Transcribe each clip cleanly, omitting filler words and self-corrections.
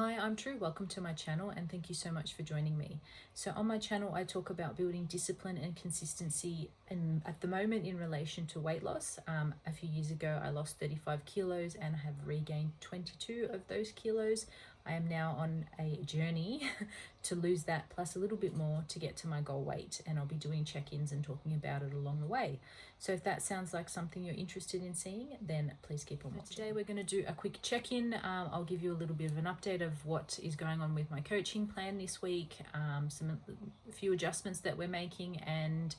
Hi, I'm Tru. Welcome to my channel and thank you so much for joining me. So on my channel, I talk about building discipline and consistency and at the moment in relation to weight loss. A few years ago, I lost 35 kilos and have regained 22 of those kilos. I am now on a journey to lose that plus a little bit more to get to my goal weight, and I'll be doing check-ins and talking about it along the way. So if that sounds like something you're interested in seeing, then please keep on watching. Today we're going to do a quick check-in. I'll give you a little bit of an update of what is going on with my coaching plan this week, a few adjustments that we're making, and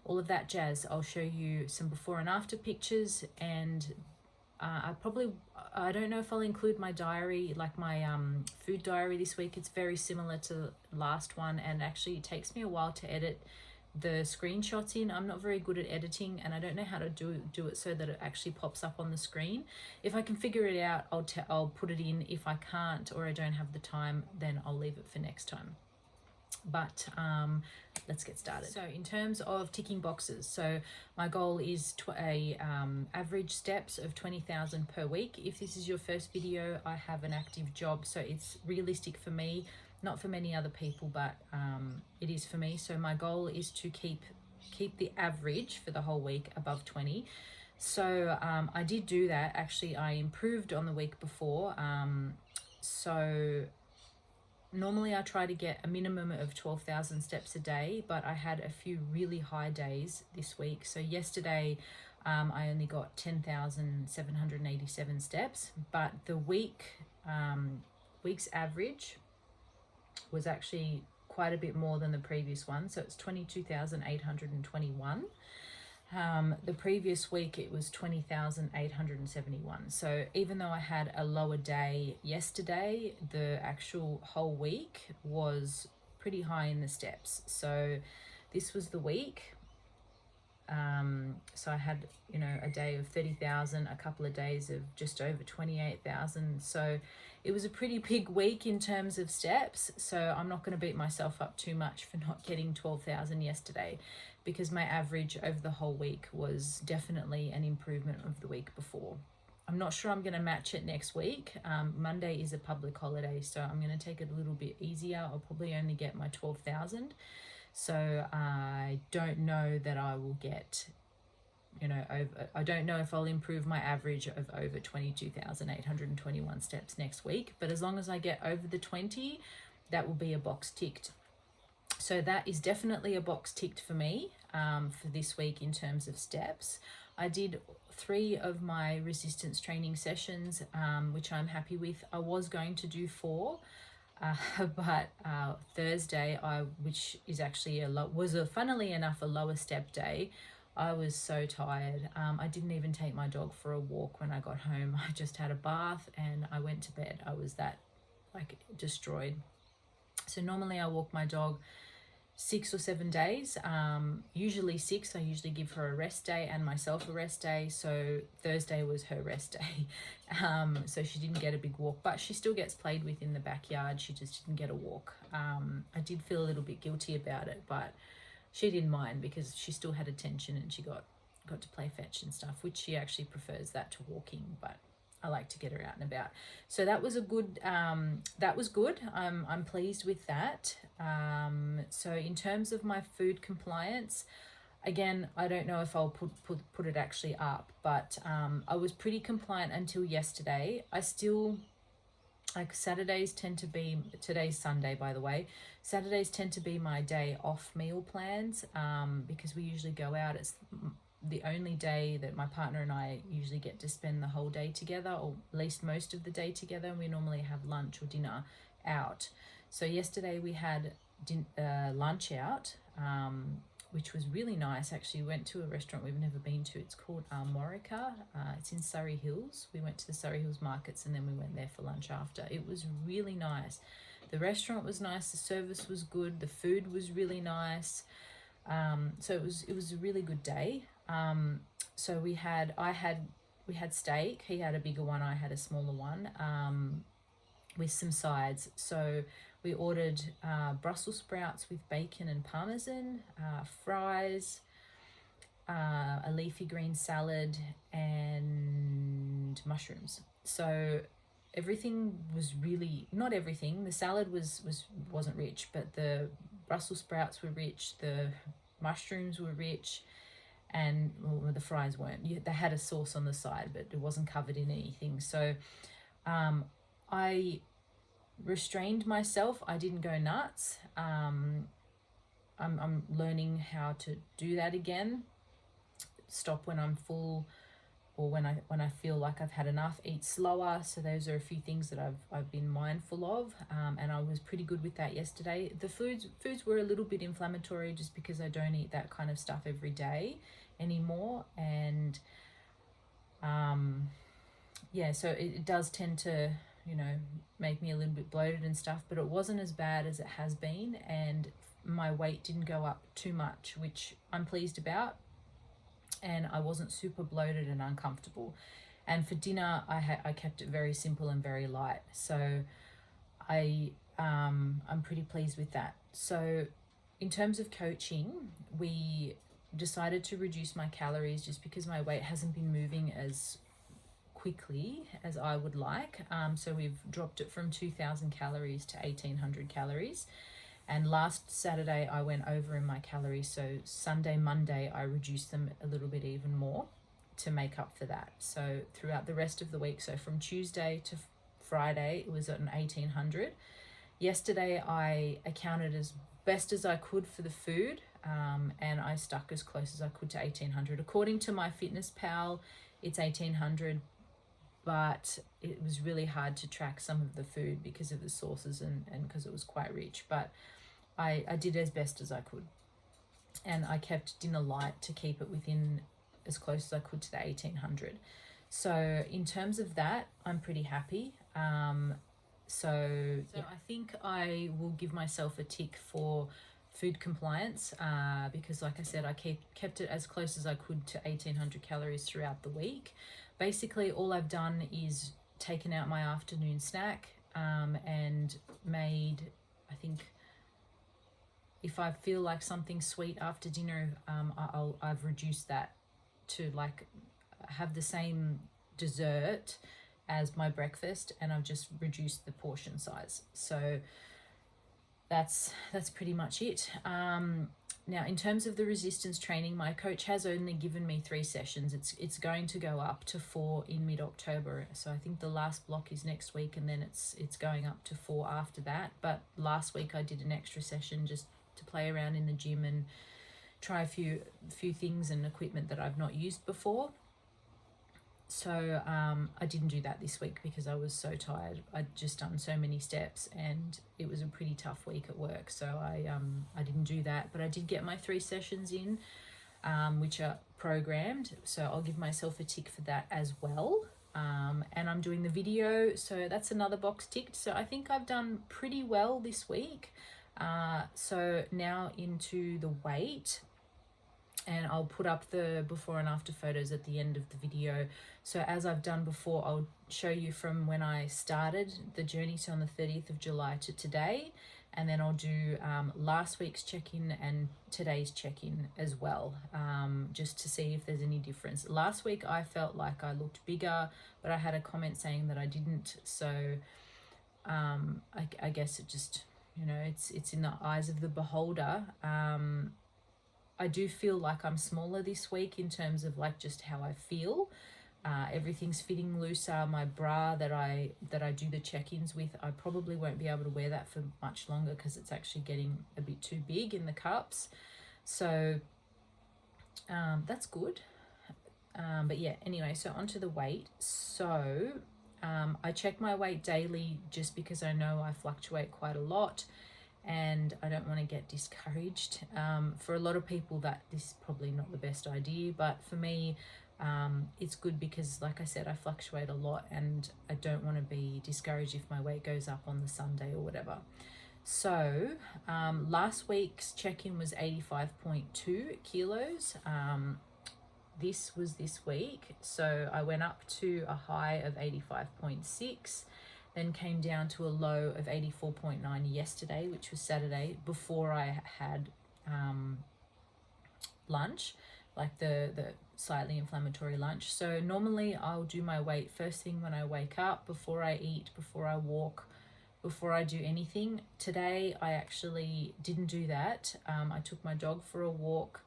all of that jazz. I'll show you some before and after pictures, and I don't know if I'll include my diary, like my food diary this week. It's very similar to the last one, and actually it takes me a while to edit the screenshots in. I'm not very good at editing, and I don't know how to do it so that it actually pops up on the screen. If I can figure it out, I'll put it in. If I can't or I don't have the time, then I'll leave it for next time. But let's get started. So in terms of ticking boxes, so my goal is average steps of 20,000 per week. If this is your first video, I have an active job, so it's realistic for me, not for many other people, but it is for me. So my goal is to keep the average for the whole week above 20. So I did do that. Actually, I improved on the week before. So normally I try to get a minimum of 12,000 steps a day, but I had a few really high days this week. So yesterday I only got 10,787 steps, but the week's average was actually quite a bit more than the previous one. So it's 22,821. The previous week it was 20,871. So even though I had a lower day yesterday, the actual whole week was pretty high in the steps. So this was the week. So I had, a day of 30,000, a couple of days of just over 28,000. So it was a pretty big week in terms of steps. So I'm not going to beat myself up too much for not getting 12,000 yesterday, because my average over the whole week was definitely an improvement of the week before. I'm not sure I'm going to match it next week. Monday is a public holiday, so I'm going to take it a little bit easier. I'll probably only get my 12,000. So I don't know that I will get, I don't know if I'll improve my average of over 22,821 steps next week. But as long as I get over the 20, that will be a box ticked. So that is definitely a box ticked for me for this week in terms of steps. I did 3 of my resistance training sessions, which I'm happy with. I was going to do 4, but Thursday, which is actually funnily enough a lower step day, I was so tired. I didn't even take my dog for a walk when I got home. I just had a bath and I went to bed. I was that destroyed. So normally I walk my dog 6 or 7 days, usually 6. I usually give her a rest day and myself a rest day. So Thursday was her rest day. So she didn't get a big walk, but she still gets played with in the backyard. She just didn't get a walk. I did feel a little bit guilty about it, but she didn't mind because she still had attention and she got to play fetch and stuff, which she actually prefers that to walking, but I like to get her out and about. So that was that was good. I'm pleased with that. So in terms of my food compliance, again, I don't know if I'll put it actually up, but I was pretty compliant until yesterday. I still, Saturdays tend to be, today's Sunday by the way, Saturdays tend to be my day off meal plans, because we usually go out. It's the only day that my partner and I usually get to spend the whole day together, or at least most of the day together. We normally have lunch or dinner out. So yesterday we had lunch out, which was really nice. Actually, we went to a restaurant we've never been to. It's called Morica. It's in Surrey Hills. We went to the Surrey Hills markets and then we went there for lunch after. It was really nice. The restaurant was nice. The service was good. The food was really nice. So it was a really good day. So we had steak. He had a bigger one, I had a smaller one, with some sides. So we ordered Brussels sprouts with bacon and parmesan, fries, a leafy green salad, and mushrooms. So everything was really, not everything, the salad wasn't rich, but the Brussels sprouts were rich, the mushrooms were rich, and well, the fries weren't. They had a sauce on the side, but it wasn't covered in anything. So I restrained myself. I didn't go nuts. I'm learning how to do that again. Stop when I'm full, or when I feel like I've had enough. Eat slower. So those are a few things that I've been mindful of, and I was pretty good with that yesterday. The foods were a little bit inflammatory just because I don't eat that kind of stuff every day anymore, and yeah, so it does tend to, you know, make me a little bit bloated and stuff, but it wasn't as bad as it has been, and my weight didn't go up too much, which I'm pleased about, and I wasn't super bloated and uncomfortable. And for dinner, I kept it very simple and very light, so I'm pretty pleased with that. So in terms of coaching, we decided to reduce my calories just because my weight hasn't been moving as quickly as I would like. So we've dropped it from 2,000 calories to 1,800 calories. And last Saturday I went over in my calories. So Sunday, Monday, I reduced them a little bit even more to make up for that. So throughout the rest of the week, so from Tuesday to Friday, it was at an 1,800. Yesterday I accounted as best as I could for the food, and I stuck as close as I could to 1,800. According to my Fitness Pal, it's 1,800, but it was really hard to track some of the food because of the sauces and because it was quite rich. But I did as best as I could, and I kept dinner light to keep it within as close as I could to the 1,800. So in terms of that, I'm pretty happy. So yeah, I think I will give myself a tick for food compliance, because like I said, I kept it as close as I could to 1,800 calories throughout the week. Basically, all I've done is taken out my afternoon snack, and made, I think, if I feel like something sweet after dinner, I've reduced that to like have the same dessert as my breakfast, and I've just reduced the portion size. So that's pretty much it. Now, in terms of the resistance training, my coach has only given me 3 sessions. It's going to go up to 4 in mid-October. So I think the last block is next week, and then it's going up to 4 after that. But last week I did an extra session just to play around in the gym and try a few things and equipment that I've not used before. So I didn't do that this week because I was so tired. I'd just done so many steps, and it was a pretty tough week at work. So I didn't do that, but I did get my 3 sessions in, which are programmed. So I'll give myself a tick for that as well. And I'm doing the video, so that's another box ticked. So I think I've done pretty well this week. So now into the weight, and I'll put up the before and after photos at the end of the video. So as I've done before, I'll show you from when I started the journey, so on the 30th of July to today, and then I'll do last week's check-in and today's check-in as well, just to see if there's any difference. Last week I felt like I looked bigger, but I had a comment saying that I didn't. So I guess it just, you know, it's in the eyes of the beholder. I do feel like I'm smaller this week in terms of like just how I feel. Everything's fitting looser. My bra that I do the check-ins with, I probably won't be able to wear that for much longer because it's actually getting a bit too big in the cups. So that's good. But yeah, anyway, so onto the weight. So I check my weight daily just because I know I fluctuate quite a lot, and I don't want to get discouraged. For a lot of people that this is probably not the best idea, but for me, it's good because like I said, I fluctuate a lot, and I don't want to be discouraged if my weight goes up on the Sunday or whatever. So last week's check-in was 85.2 kilos. This was this week, so I went up to a high of 85.6, then came down to a low of 84.9 yesterday, which was Saturday, before I had lunch, like the slightly inflammatory lunch. So normally I'll do my weight first thing when I wake up, before I eat, before I walk, before I do anything. Today I actually didn't do that. I took my dog for a walk,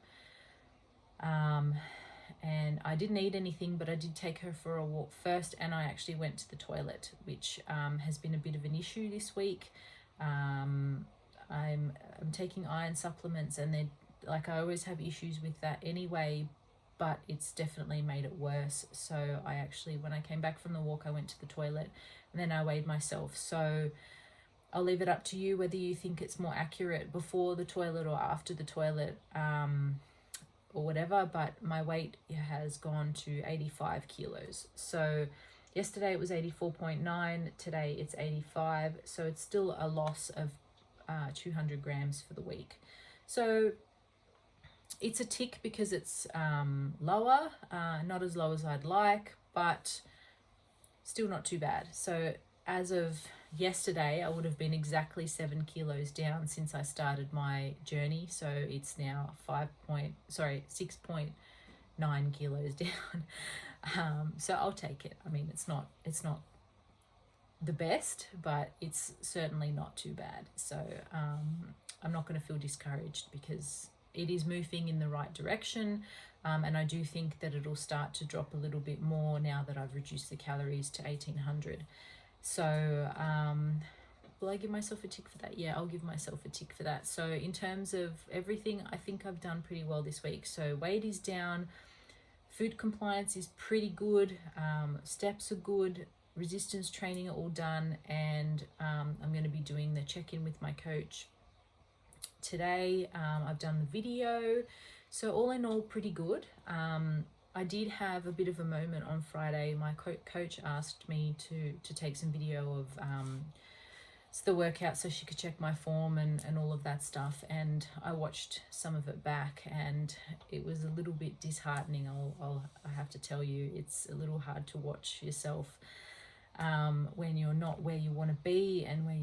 and I didn't eat anything, but I did take her for a walk first, and I actually went to the toilet, which has been a bit of an issue this week. I'm taking iron supplements, and they're like, I always have issues with that anyway, but it's definitely made it worse. So I actually, when I came back from the walk, I went to the toilet and then I weighed myself. So I'll leave it up to you whether you think it's more accurate before the toilet or after the toilet, or whatever, but my weight has gone to 85 kilos. So yesterday it was 84.9, today it's 85, so it's still a loss of 200 grams for the week. So it's a tick because it's lower, not as low as I'd like, but still not too bad. So as of yesterday, I would have been exactly 7 kilos down since I started my journey. So it's now 6.9 kilos down. So I'll take it. I mean, it's not the best, but it's certainly not too bad. So I'm not going to feel discouraged because it is moving in the right direction. And I do think that it'll start to drop a little bit more now that I've reduced the calories to 1800. So will I give myself a tick for that? Yeah, I'll give myself a tick for that. So in terms of everything, I think I've done pretty well this week. So weight is down, food compliance is pretty good, steps are good, resistance training are all done, and I'm going to be doing the check-in with my coach today. I've done the video, so all in all pretty good. I did have a bit of a moment on Friday. My coach asked me to take some video of the workout so she could check my form and all of that stuff, and I watched some of it back, and it was a little bit disheartening. I have to tell you, it's a little hard to watch yourself when you're not where you want to be, and when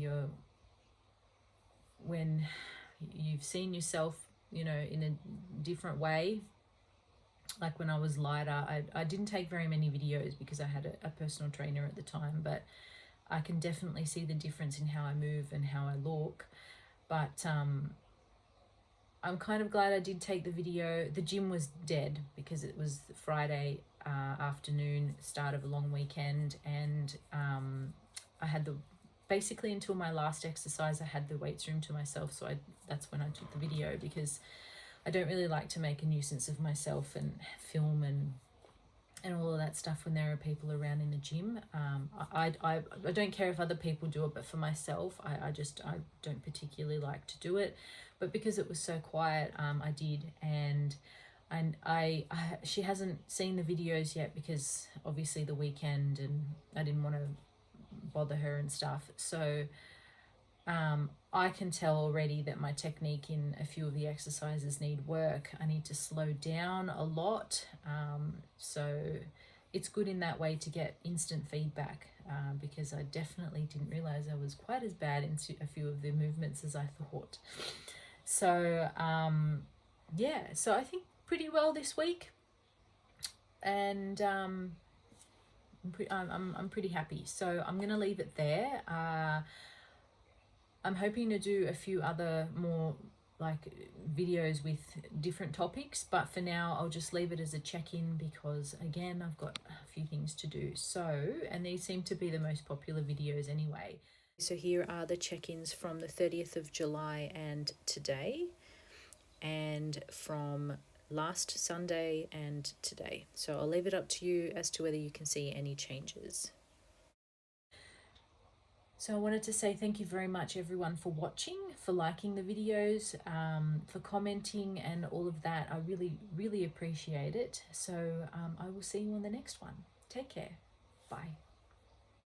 you've seen yourself, in a different way. Like when I was lighter, I didn't take very many videos because I had a personal trainer at the time, but I can definitely see the difference in how I move and how I look. But I'm kind of glad I did take the video. The gym was dead because it was Friday afternoon, start of a long weekend, and I had basically until my last exercise, I had the weights room to myself. So that's when I took the video, because I don't really like to make a nuisance of myself and film and all of that stuff when there are people around in the gym. I don't care if other people do it, but for myself, I don't particularly like to do it. But because it was so quiet, I did, and she hasn't seen the videos yet because obviously the weekend, and I didn't want to bother her and stuff. So I can tell already that my technique in a few of the exercises need work. I need to slow down a lot. So it's good in that way to get instant feedback, because I definitely didn't realize I was quite as bad in a few of the movements as I thought. So yeah, so I think pretty well this week, and I'm pretty happy. So I'm gonna leave it there. I'm hoping to do a few other more like videos with different topics, but for now I'll just leave it as a check-in because again I've got a few things to do. So, and these seem to be the most popular videos anyway. So here are the check-ins from the 30th of July and today, and from last Sunday and today. So I'll leave it up to you as to whether you can see any changes. So I wanted to say thank you very much everyone for watching, for liking the videos, for commenting and all of that. I really, really appreciate it. So I will see you on the next one. Take care. Bye.